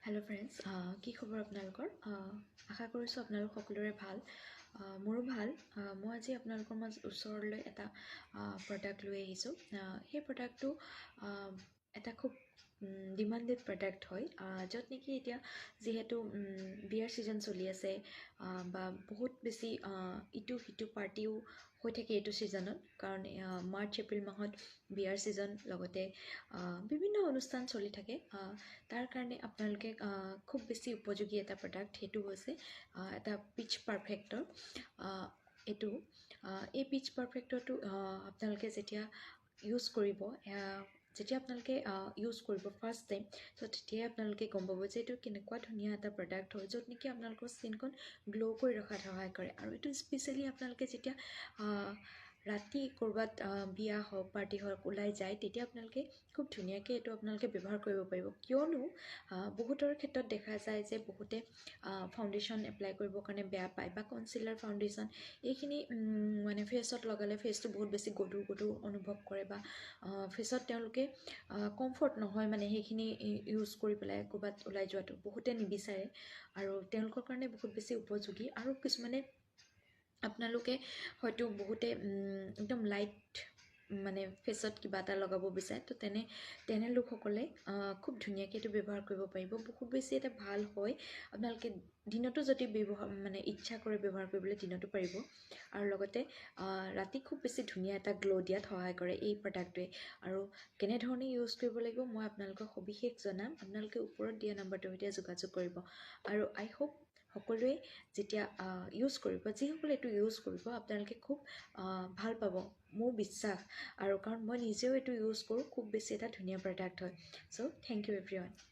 hello' friends কি খবৰ আপোনালোকৰ আশা কৰিছোঁ আপোনালোক সকলোৰে ভাল মোৰো ভাল মই আজি আপোনালোকৰ ওচৰলৈ এটা প্ৰডাক্ট লৈ আহিছোঁ সেই প্ৰডাক্টটো এটা খুব ডিমাণ্ডেড প্ৰডাক্ট হয় য'ত নেকি এতিয়া যিহেতু বিয়াৰ ছিজন চলি আছে বা বহুত বেছি ইটো সিটো পাৰ্টিও হৈ থাকে এইটো ছিজনত কাৰণ মাৰ্চ এপ্ৰিল মাহত বিয়াৰ ছিজন লগতে বিভিন্ন অনুষ্ঠান চলি থাকে তাৰ কাৰণে আপোনালোকে খুব বেছি উপযোগী এটা প্ৰডাক্ট সেইটো হৈছে এটা পিচ পাৰফেক্টৰ এইটো এই পিচ পাৰফেক্টৰটো আপোনালোকে যেতিয়া ইউজ কৰিব যেতিয়া আপোনালোকে ইউজ কৰিব ফাৰ্ষ্ট টাইম চ' তেতিয়াই আপোনালোকে গম পাব যে এইটো কেনেকুৱা ধুনীয়া এটা প্ৰডাক্ট হয় য'ত নেকি আপোনালোকৰ স্কিনখন গ্ল' কৰি ৰখাত সহায় কৰে আৰু এইটো স্পেচিয়েলি আপোনালোকে যেতিয়া ৰাতি ক'ৰবাত বিয়া হওক পাৰ্টি হওক ওলাই যায় তেতিয়া আপোনালোকে খুব ধুনীয়াকৈ এইটো আপোনালোকে ব্যৱহাৰ কৰিব পাৰিব কিয়নো বহুতৰ ক্ষেত্ৰত দেখা যায় যে বহুতে ফাউণ্ডেশ্যন এপ্লাই কৰিবৰ কাৰণে বেয়া পায় বা কনচিলাৰ ফাউণ্ডেশ্যন এইখিনি মানে ফেচত লগালে ফেচটো বহুত বেছি গধুৰ গধুৰ অনুভৱ কৰে বা ফেচত তেওঁলোকে কমফৰ্ট নহয় মানে সেইখিনি ইউজ কৰি পেলাই ক'ৰবাত ওলাই যোৱাটো বহুতে নিবিচাৰে আৰু তেওঁলোকৰ কাৰণে বহুত বেছি উপযোগী আৰু কিছুমানে আপোনালোকে হয়তো বহুতে একদম লাইট মানে ফেচত কিবা এটা লগাব বিচাৰে তো তেনে লোকসকলে খুব ধুনীয়াকৈ এইটো ব্যৱহাৰ কৰিব পাৰিব বহুত বেছি এটা ভাল হয় আপোনালোকে দিনতো যদি মানে ইচ্ছা কৰে ব্যৱহাৰ কৰিবলৈ দিনতো পাৰিব আৰু লগতে ৰাতি খুব বেছি ধুনীয়া এটা গ্ল' দিয়াত সহায় কৰে এই প্ৰডাক্টটোৱে আৰু কেনেধৰণে ইউজ কৰিব লাগিব মই আপোনালোকক সবিশেষ জনাম আপোনালোকে ওপৰত দিয়া নাম্বাৰটোৰ সৈতে যোগাযোগ কৰিব আৰু আই হোপ সকলোৱে যেতিয়া ইউজ কৰিব যিসকলে এইটো ইউজ কৰিব আপোনালোকে খুব ভাল পাব মোৰ বিশ্বাস আৰু কাৰণ মই নিজেও এইটো ইউজ কৰোঁ খুব বেছি এটা ধুনীয়া প্ৰডাক্ট হয় চ' থেংক ইউ এভৰিৱান